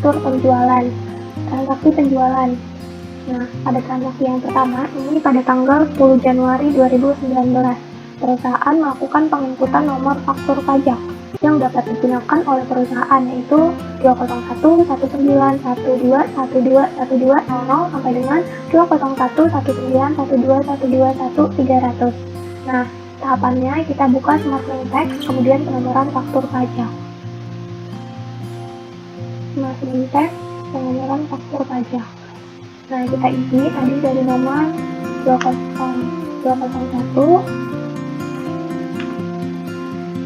struktur penjualan, transaksi penjualan. Nah, pada transaksi yang pertama, ini pada tanggal 10 Januari 2019, perusahaan melakukan penginputan nomor faktur pajak yang dapat digunakan oleh perusahaan, yaitu 20112121200 sampai dengan 2011912121300. Nah, tahapannya kita buka Smart Link Text, kemudian penomoran faktur pajak. Smart Link Text, penomoran faktur pajak. Nah, kita isi tadi dari nomor 201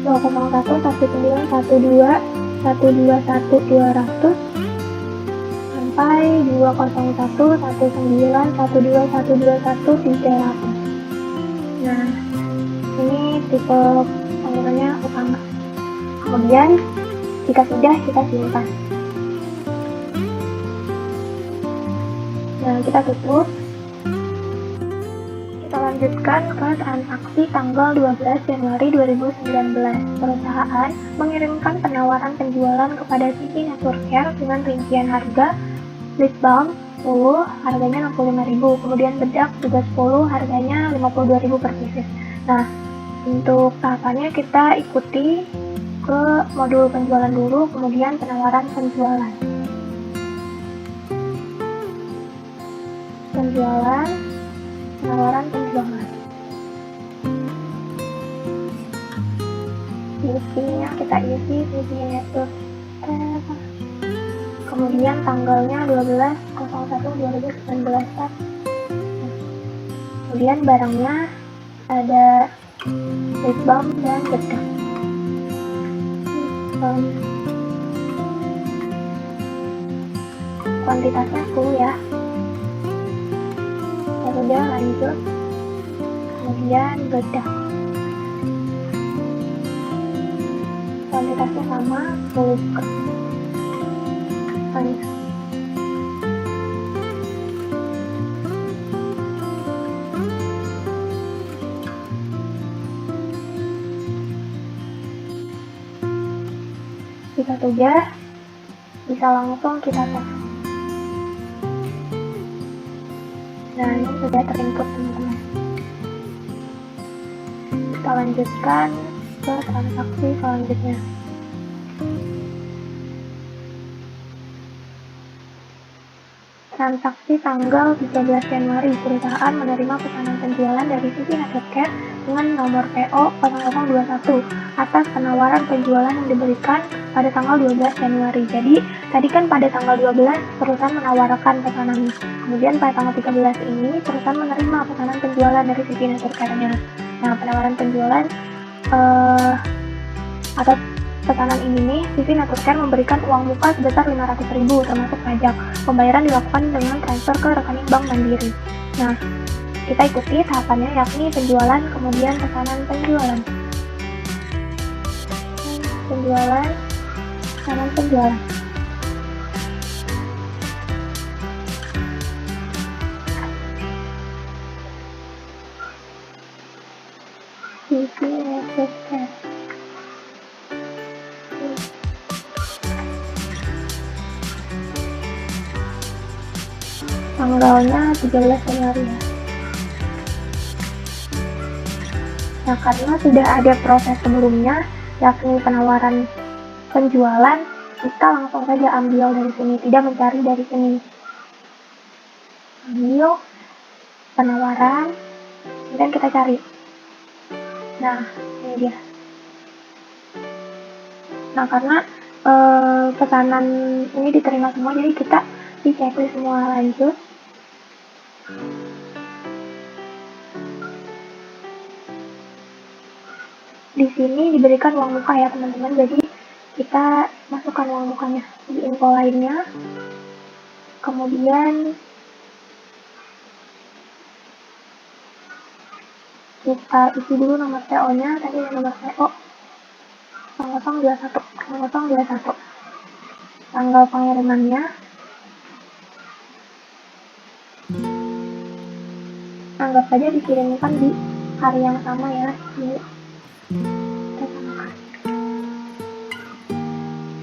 19112121200 sampai 2011912121300. Nah, ini tipe penggunanya utama. Kemudian jika sudah, kita simpan. Nah, kita tutup. Kita lanjutkan ke transaksi tanggal 12 Januari 2019. Perusahaan mengirimkan penawaran penjualan kepada City Networkcare dengan rincian harga lip balm 10, harganya 65.000, kemudian bedak juga 10, harganya 52.000 per pieces. Nah, untuk tahapannya kita ikuti ke modul penjualan dulu, kemudian penawaran penjualan. Penawaran penjualan. Isinya kita isi City Network. Kemudian tanggalnya 12/01/2019. Kemudian barangnya ada lip balm dan bedak. Kuantitasnya 10 ya. Ya udah, lanjut. Kemudian bedak. Kuantitasnya sama, 10 juga. Lanjut. Jika sudah, bisa langsung kita tes. Nah, ini sudah terinput teman-teman. Kita lanjutkan ke transaksi selanjutnya. Transaksi tanggal 13 Januari, perusahaan menerima pesanan penjualan dari City Networkcare dengan nomor PO 0021 atas penawaran penjualan yang diberikan pada tanggal 12 Januari. Jadi, tadi kan pada tanggal 12 perusahaan menawarkan pesanan. Kemudian pada tanggal 13 ini perusahaan menerima pesanan penjualan dari City Networkcare-nya. Nah, penawaran penjualan atas pesanan ini nih, City Networkcare memberikan uang muka sebesar 500.000 termasuk pajak. Pembayaran dilakukan dengan transfer ke rekening bank Mandiri. Nah, kita ikuti tahapannya, yakni penjualan, kemudian pesanan penjualan. Pesanan penjualan. City Networkcare. Tanggalnya 13 Januari ya. Nah, karena sudah ada proses sebelumnya, yakni penawaran penjualan, kita langsung saja ambil dari sini, tidak mencari dari sini. Ambil penawaran, kemudian kita cari. Nah, ini dia. Nah, karena pesanan ini diterima semua, jadi kita di checklist semua. Lanjut. Di sini diberikan uang muka ya teman-teman, jadi kita masukkan uang mukanya di info lainnya. Kemudian kita isi dulu nomor PO-nya, tadi nomor PO 0021. Tanggal pengirimannya, anggap saja dikirimkan di hari yang sama ya, di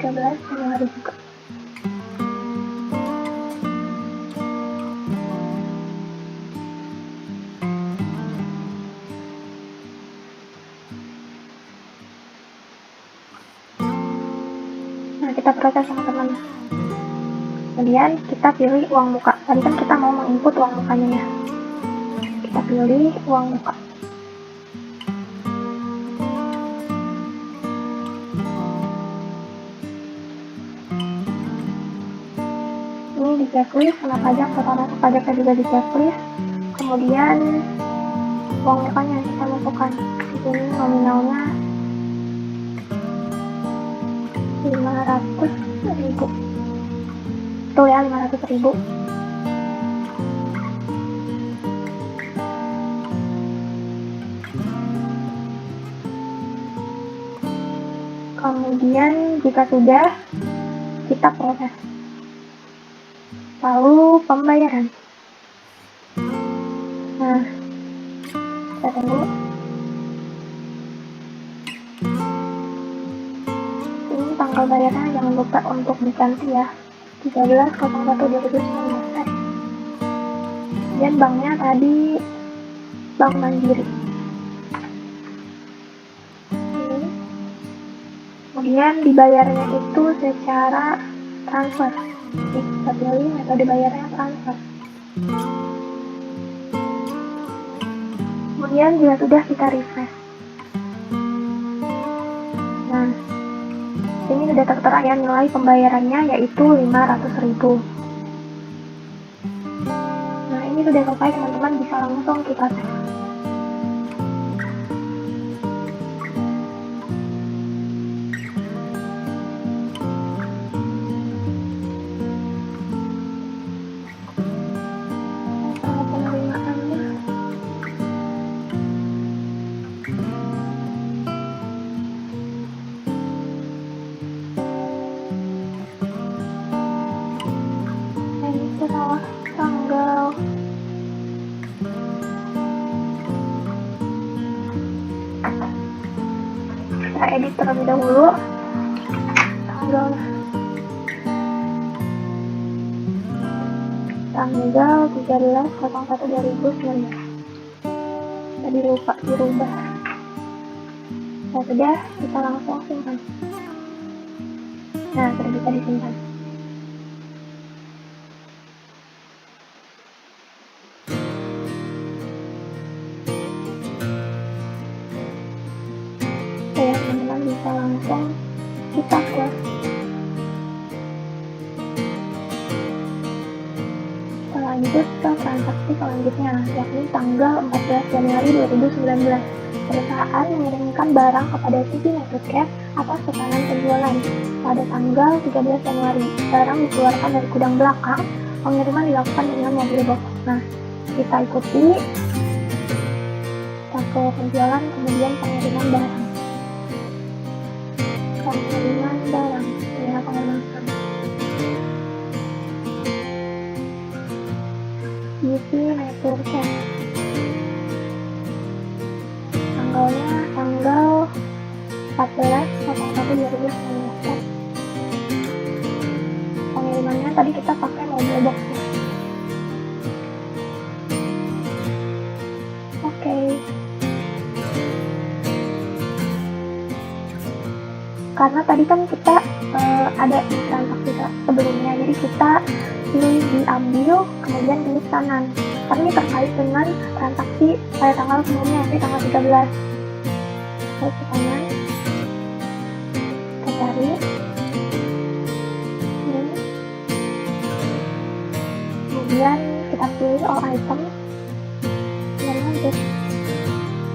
13 Januari juga. kita proses teman-teman. Kemudian kita pilih uang muka. Tadi kan kita mau menginput uang mukanya ya. Kita pilih uang muka. Ini di checklist, kena pajak, total masuk pajaknya juga di checklist. Kemudian uang mukanya kita masukkan. Di sini nominalnya 500.000. Betul ya, 500.000. Kemudian jika sudah, kita proses. Lalu pembayaran. Nah, kita tunggu. Ini tanggal bayarnya jangan lupa untuk diganti ya. 13.01.2019. Dan banknya tadi Bank Mandiri. Kemudian dibayarnya itu secara transfer. Kita pilih metode bayarnya transfer. Kemudian jika sudah, kita refresh. Nah, ini sudah tertera ya nilai pembayarannya, yaitu 500.000. Nah, ini sudah selesai teman-teman, bisa langsung kita cek. Kita edit terlebih dahulu tanggal 13.01.2019. Tadi lupa dirubah. Nah, sudah, kita langsung simpan. Nah, sudah bisa disimpan. Ya, teman-teman bisa langsung kita close. Kita lanjut ke transaksi selanjutnya, yakni tanggal 14 Januari 2019. Perusahaan mengirimkan barang kepada City Network atas pesanan penjualan. Pada tanggal 13 Januari, barang dikeluarkan dari gudang belakang, pengiriman dilakukan dengan mobil box. Nah, kita ikuti, kita ke penjualan, kemudian pengiriman barang. Pengiriman barang, ya pengiriman barang. City Network. Tanggalnya tanggal 14.01.2019. Pengirimannya tadi kita pakai mobil box. Oke. Karena tadi kan kita ada transaksi sebelumnya, jadi kita pilih diambil, kemudian pilih kanan. Karena ini terkait dengan transaksi pada tanggal sebelumnya, yaitu tanggal 13. Klik ke kanan, kita cari ini, kemudian kita pilih all item dan lanjut.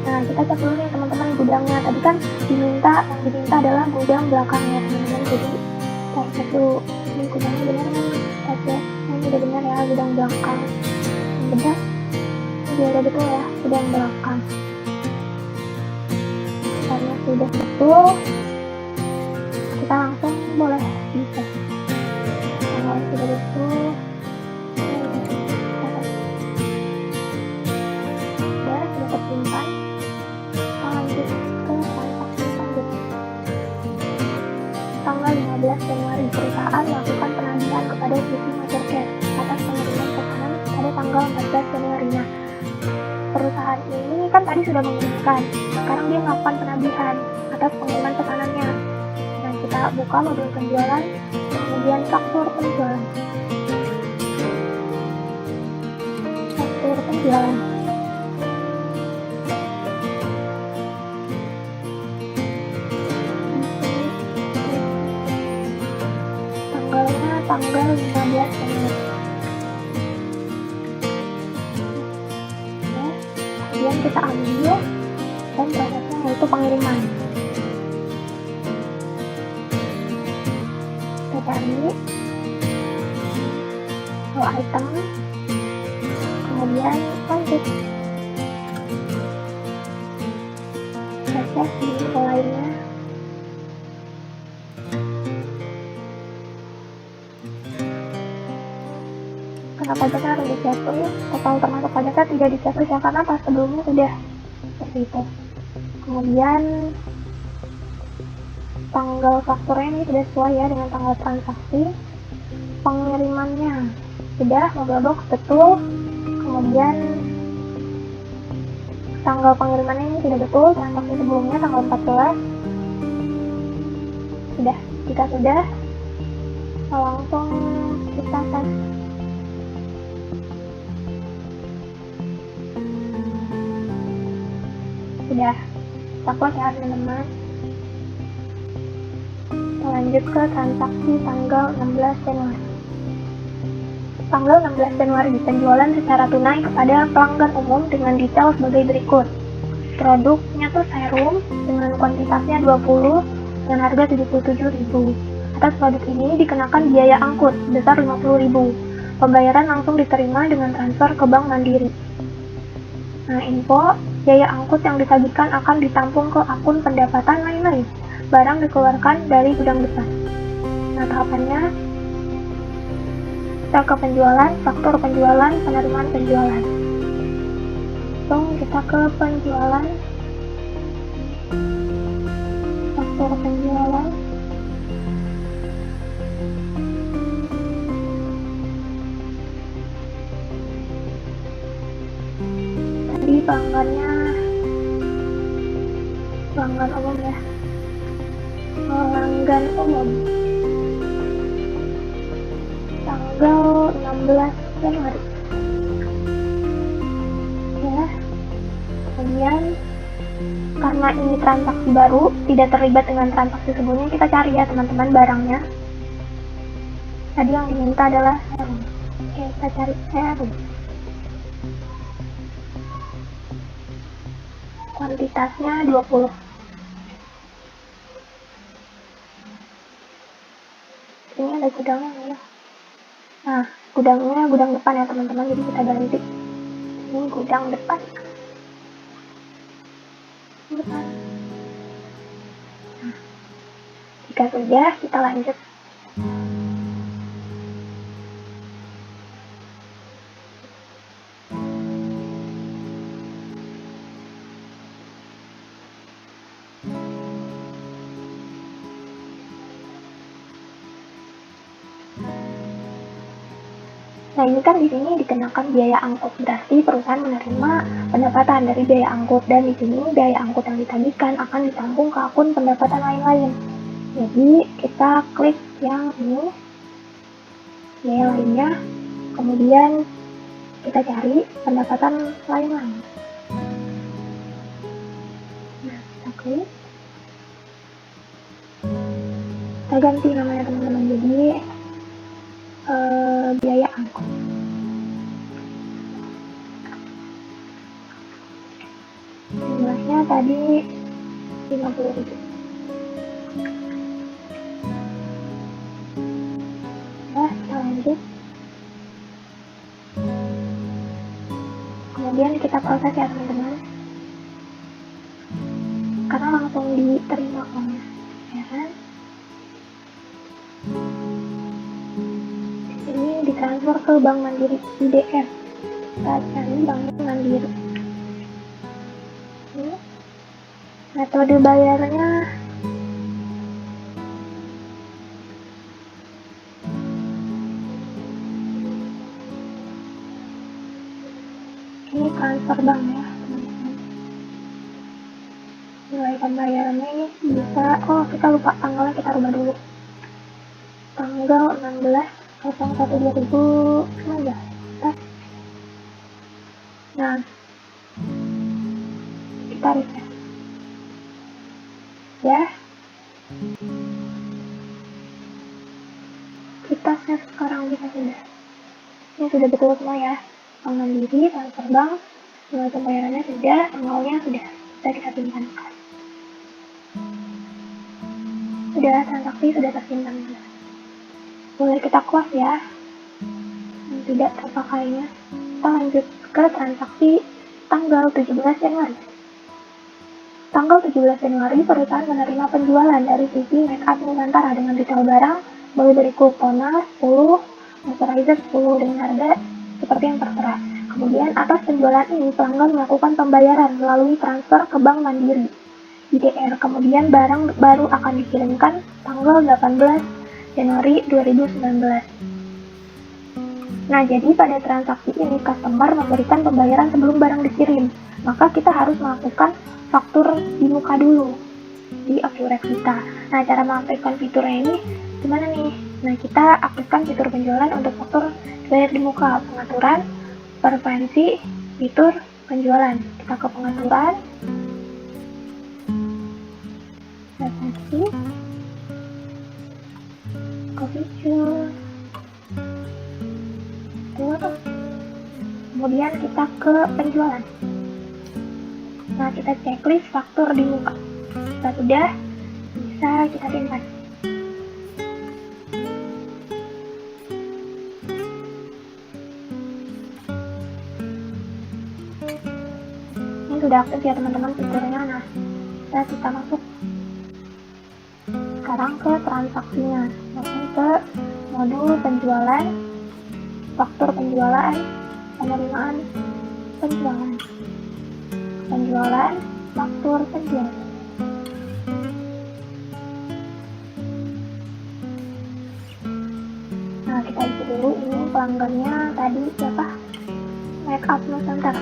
Nah, kita cek dulu nih teman-teman gudangnya. Tadi kan diminta adalah gudang belakangnya teman-teman, jadi kita cek dulu ini gudangnya benar kan? Kita cek, ini udah benar ya, gudang belakang. Benar, ini udah betul ya, gudang belakang. Karena sudah betul, kita langsung boleh dicek. Kalau sudah betul, sudah tersimpan. Lanjut ke transaksi selanjutnya. Tanggal 15 Januari, perusahaan melakukan penagihan kepada City Network atas pengiriman pesanan pada tanggal 14 Januari. Nah, perusahaan ini kan tadi sudah mengirimkan, sekarang dia melakukan penagihan atas pengiriman pesanannya. Nah, kita kita buka modul penjualan, kemudian faktur penjualan. Faktur penjualan. Tanggalnya tanggal 15 Januari. Kemudian kita ambil dan prosesnya yaitu pengiriman. Kita cari item, kemudian lanjut. Kita cek di lainnya. Kenapa pajaknya harus dicek? Total termasuk pajaknya tidak dicek ya, karena pas sebelumnya sudah seperti itu. Kemudian tanggal fakturnya ini sudah sesuai ya dengan tanggal transaksi. Pengirimannya sudah, mobile box betul. Kemudian tanggal pengirimannya ini sudah betul, transaksi sebelumnya tanggal 14. Sudah, jika sudah, langsung kita tes. Sudah, kita close ya teman-teman. Kita lanjut ke transaksi tanggal 16 Januari. Tanggal 16 Januari, penjualan secara tunai kepada pelanggan umum dengan detail sebagai berikut. Produknya tuh serum dengan kuantitasnya 20 dengan harga 77.000. Atas produk ini dikenakan biaya angkut sebesar 50.000. Pembayaran langsung diterima dengan transfer ke Bank Mandiri. Nah, info, biaya angkut yang ditagihkan akan ditampung ke akun pendapatan lain-lain. Barang dikeluarkan dari gudang depan. Nah, tahapannya, kita ke penjualan, faktur penjualan, penerimaan penjualan. Langsung kita ke penjualan, faktur penjualan. Tadi pelanggan umum ya, pelanggan umum tanggal 16 Januari ya. Kemudian karena ini transaksi baru, tidak terlibat dengan transaksi sebelumnya, kita cari ya teman-teman barangnya. Tadi yang diminta adalah serum. Oke, kita cari serum. Kuantitasnya 20. Ini ada gudangnya ya. Nah, gudangnya gudang depan ya teman-teman, jadi kita ganti. Ini gudang depan. Nah, jika sudah, kita lanjut. Nah, ini kan di sini dikenakan biaya angkut, berarti perusahaan menerima pendapatan dari biaya angkut, dan di sini biaya angkut yang ditagihkan akan ditampung ke akun pendapatan lain-lain. Jadi kita klik yang ini, biaya lainnya, kemudian kita cari pendapatan lain-lain. Nah, kita klik, kita ganti namanya teman-teman, jadi biaya angkut. Jumlahnya tadi 50.000. Nah, kita lanjut. Kemudian kita proses ya teman-teman, karena langsung diterima uangnya ya kan. Ini ditransfer ke Bank Mandiri IDF. Kita cari Bank Mandiri. Ini metode bayarnya ini transfer bank ya teman-teman. Nilai pembayarannya ini bisa, kita lupa tanggalnya, kita rubah dulu. Tanggal 16/01/2019. Nah, kita refresh ya. Kita save sekarang bisa sudah. Ini sudah betul semua ya. Bank Mandiri, transfer bank, mulai pembayarannya sudah, tanggalnya sudah. Kita simpan. Sudah, transaksi sudah tersimpan. Boleh kita close ya. Tidak terpakainya. Kita lanjut ke transaksi tanggal 17 Januari. Tanggal 17 Januari, perusahaan menerima penjualan dari sisi Make Up Nusantara dengan retail barang mulai dari Cool Toner 10, moisturizer 10 dengan harga seperti yang tertera. Kemudian atas penjualan ini pelanggan melakukan pembayaran melalui transfer ke Bank Mandiri IDR. Kemudian barang baru akan dikirimkan tanggal 18 Januari 2019. Nah, jadi pada transaksi ini customer memberikan pembayaran sebelum barang dikirim. Maka kita harus melakukan faktur di muka dulu di Akturex kita. Nah, cara mengaktifkan fiturnya ini gimana nih? Nah, kita aktifkan fitur penjualan untuk faktur bayar di muka. Pengaturan, preferensi, fitur penjualan. Kita ke pengaturan, preferensi, ke fitur, kemudian kita ke penjualan. Nah, kita checklist faktur di muka. Kita sudah, bisa kita simpan. Ini sudah aktif ya teman-teman fiturnya. Nah, kita masuk sekarang ke transaksinya. Masuk ke modul penjualan, faktur penjualan, penerimaan penjualan, faktur penjualan. Nah, kita isi dulu ini pelanggannya tadi siapa? Make Up Nusantara.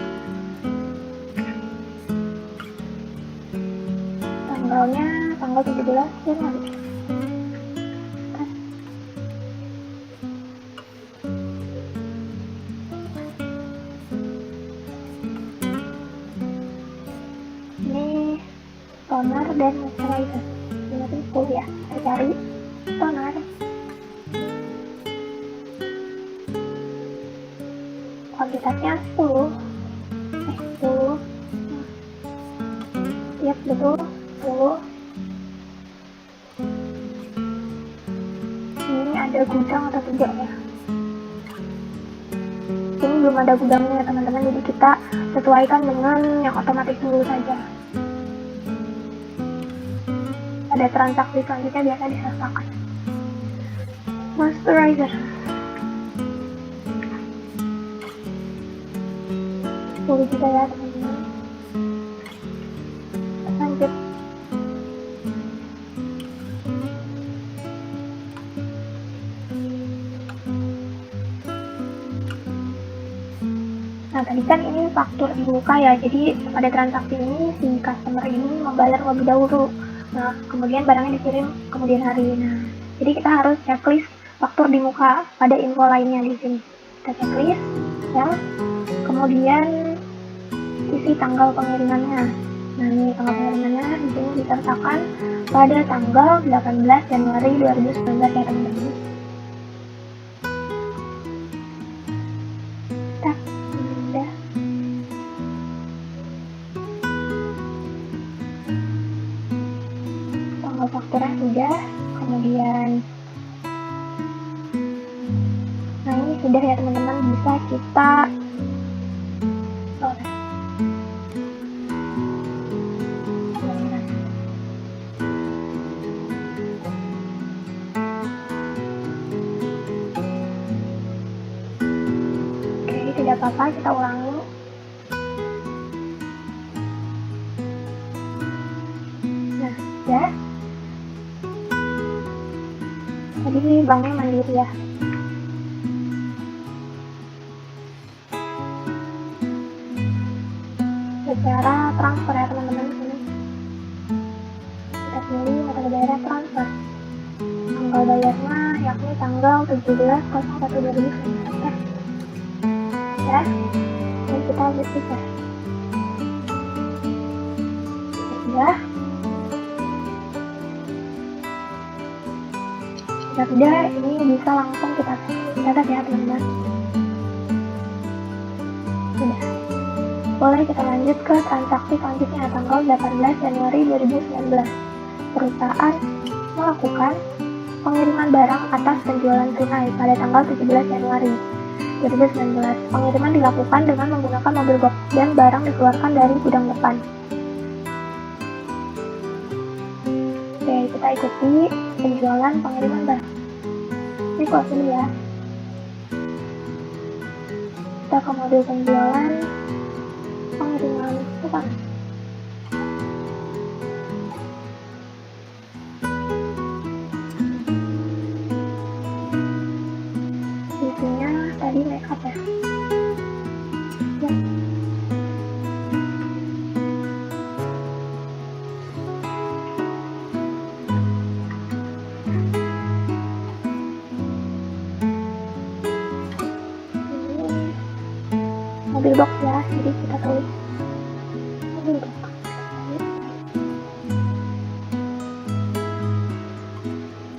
Tanggalnya tanggal 17 Januari. Toner dan moisturizer. Ini 10 ya. Kita cari toner. Kuantitasnya 10. 10. Yap, betul. 10. Ini ada gudang atau tidak ya? Ini belum ada gudangnya teman-teman, jadi kita sesuaikan dengan yang otomatis dulu saja. Ada transaksi selanjutnya biasa disertakan. Moisturizer 10 juga ya teman-teman. Lanjut. Nah, tadi kan ini faktur di muka ya, jadi pada transaksi ini si customer ini membayar lebih dahulu. Nah, kemudian barangnya dikirim kemudian hari. Nah, jadi kita harus checklist faktur di muka pada info lainnya di sini. Kita checklist ya. Kemudian isi tanggal pengirimannya. Nah, ini tanggal pengirimannya di sini disertakan pada tanggal 18 Januari 2019 ya teman-teman. Fakturnya sudah, kemudian nah ini sudah ya teman-teman, bisa kita oke, tidak apa-apa, kita ulangi. Nah, ya. Jadi banknya Mandiri ya. Secara transfer ya teman-teman sini. tanggal bayarnya yakni tanggal 17.01.2019 ya. Dan kita lanjut ya. Sudah. Jika tidak, ini bisa langsung kita catat ya teman-teman. Sudah. Boleh kita lanjut ke transaksi selanjutnya tanggal 18 Januari 2019. Perusahaan melakukan pengiriman barang atas penjualan tunai pada tanggal 17 Januari 2019. Pengiriman dilakukan dengan menggunakan mobil box dan barang dikeluarkan dari gudang depan. Oke, kita ikuti penjualan pengiriman barang. Ini close dulu ya. Kita ke modul penjualan pengiriman bukan. Isinya tadi makeup ya. Mobil box ya, jadi kita tulis mobil box.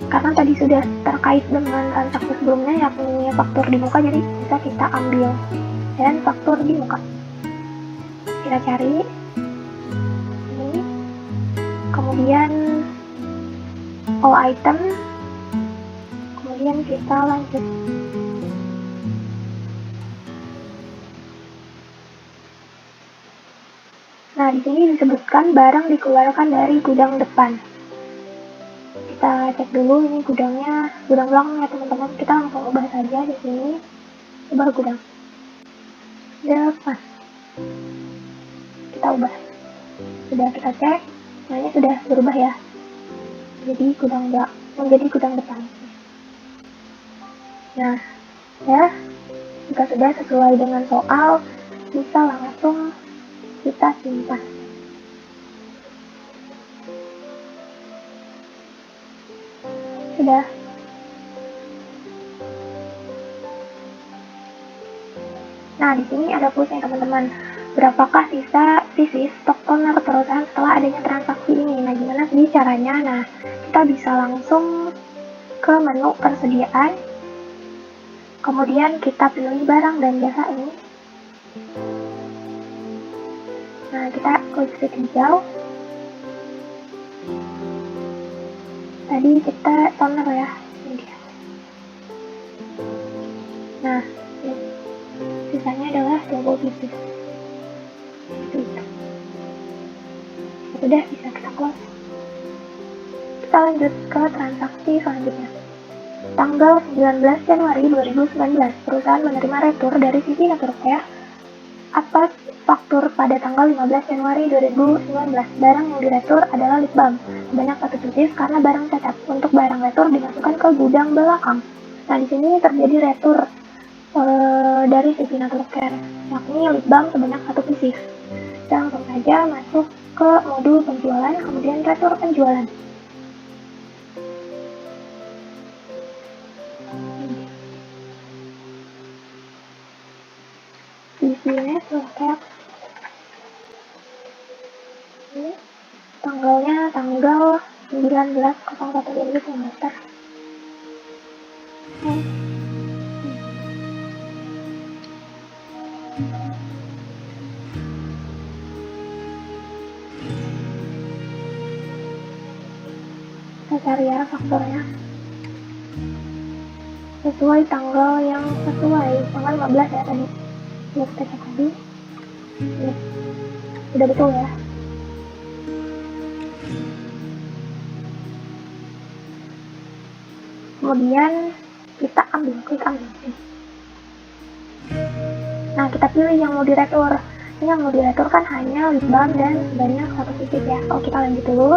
Karena tadi sudah terkait dengan transaksi sebelumnya yakni faktur di muka, jadi bisa kita ambil dan faktur di muka. Kita cari ini, kemudian all item, kemudian kita lanjut. Nah, di sini disebutkan barang dikeluarkan dari gudang depan. Kita cek dulu ini gudangnya, gudang belakang ya teman-teman. Kita langsung ubah saja di sini. Ubah gudang depan. Kita ubah. Sudah kita cek, nah ini sudah berubah ya. Jadi menjadi gudang depan. Nah, ya, jika sudah sesuai dengan soal, bisa langsung kita simpan. Sudah. Nah, di sini ada plusnya teman-teman. Berapakah sisa stok toner perusahaan setelah adanya transaksi ini? Nah, gimana sih caranya? Nah, kita bisa langsung ke menu persediaan. Kemudian kita pilih barang dan jasa ini. Nah, kita klik hijau. Tadi kita toner ya. Ini dia. Nah, sisanya adalah 20 pieces. Sudah, bisa kita close. Kita lanjut ke transaksi selanjutnya. Tanggal 19 Januari 2019, perusahaan menerima retur dari City Naturcare atas faktur pada tanggal 15 Januari 2019. Barang yang diretur adalah lip balm sebanyak 1 pieces karena barang cacat. Untuk barang retur dimasukkan ke gudang belakang. Nah, di sini terjadi retur dari City Naturcare, yakni lip balm sebanyak 1 pieces. Kita langsung saja masuk ke modul penjualan, kemudian retur penjualan. Isinya selengkap. Ini tanggalnya tanggal 19.01.2019. Kita cari ya fakturnya sesuai tanggal yang sesuai, tanggal 15 ya tadi. Kita cek tadi. Sudah betul ya. Kemudian kita klik ambil. Nah, kita pilih yang mau diretur. Ini yang mau diretur kan hanya lip balm dan sebanyak 1 pieces ya. Oh, kita lanjut dulu.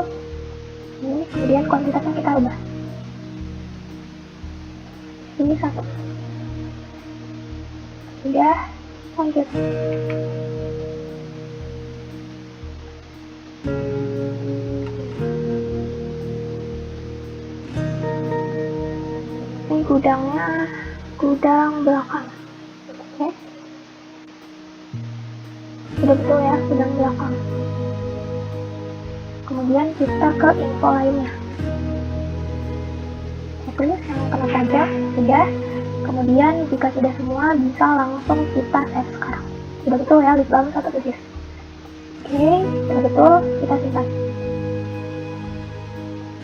Ini, kemudian kuantitasnya kita ubah. Ini 1. Sudah, lanjut. gudangnya gudang belakang. Oke, sudah betul ya, gudang belakang. Kemudian kita ke info lainnya, checklist yang kena pajak sudah. Kemudian jika sudah semua, bisa langsung kita save sekarang. Sudah betul ya, list balance atau tulis. Oke, sudah betul, kita simpan.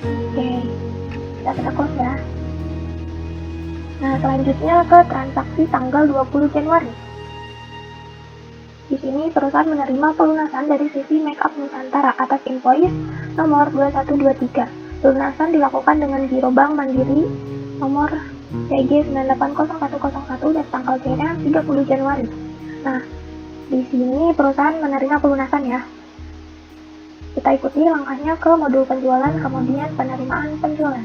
Oke, kita close ya. Nah, selanjutnya ke transaksi tanggal 20 Januari. Di sini perusahaan menerima pelunasan dari sisi Makeup Nusantara atas invoice nomor 2123. Pelunasan dilakukan dengan Giro Bank Mandiri nomor CG 980101 dan tanggal cairnya 30 Januari. Nah, di sini perusahaan menerima pelunasan ya. Kita ikuti langkahnya ke modul penjualan, kemudian penerimaan penjualan.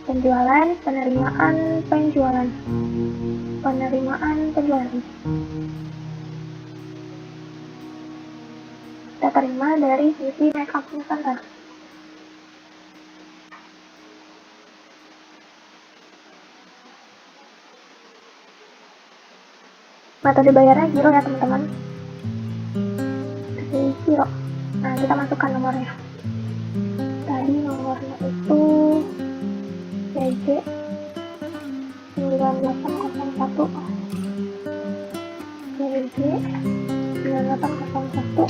Penjualan, penerimaan penjualan. Penerimaan penjualan. Kita terima dari sisi Makeup Nusantara. Metode bayarnya giro ya teman-teman. Giro. Nah, kita masukkan nomornya. Tadi nomornya itu CG 9801. CG 9801.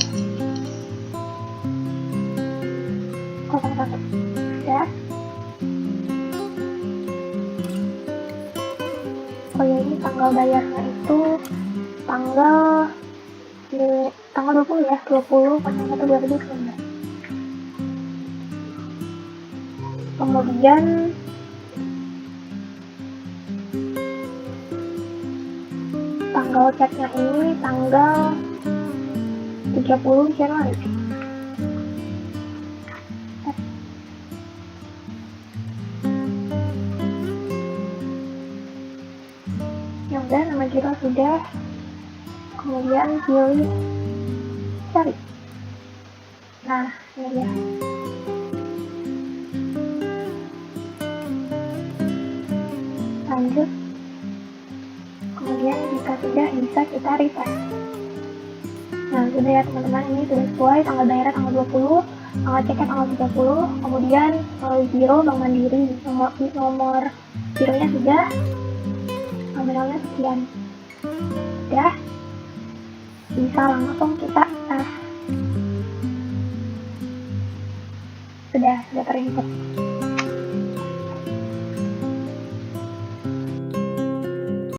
01. Ya. Oh ya, ini tanggal bayarnya itu tanggal 20 ya, 20/1/2019. Kemudian tanggal ceknya ini tanggal 30 Januari. Ya udah, nama giro sudah. Kemudian pilih cari. Nah, ini dia. Lanjut. Kemudian jika sudah, bisa kita refresh. Nah, sudah ya teman-teman, ini sudah sesuai. Tanggal bayarnya tanggal 20, tanggal ceknya tanggal 30. Kemudian giro Bank Mandiri, nomor gironya sudah, nominalnya sekian. Sudah, bisa langsung kita sudah terinput.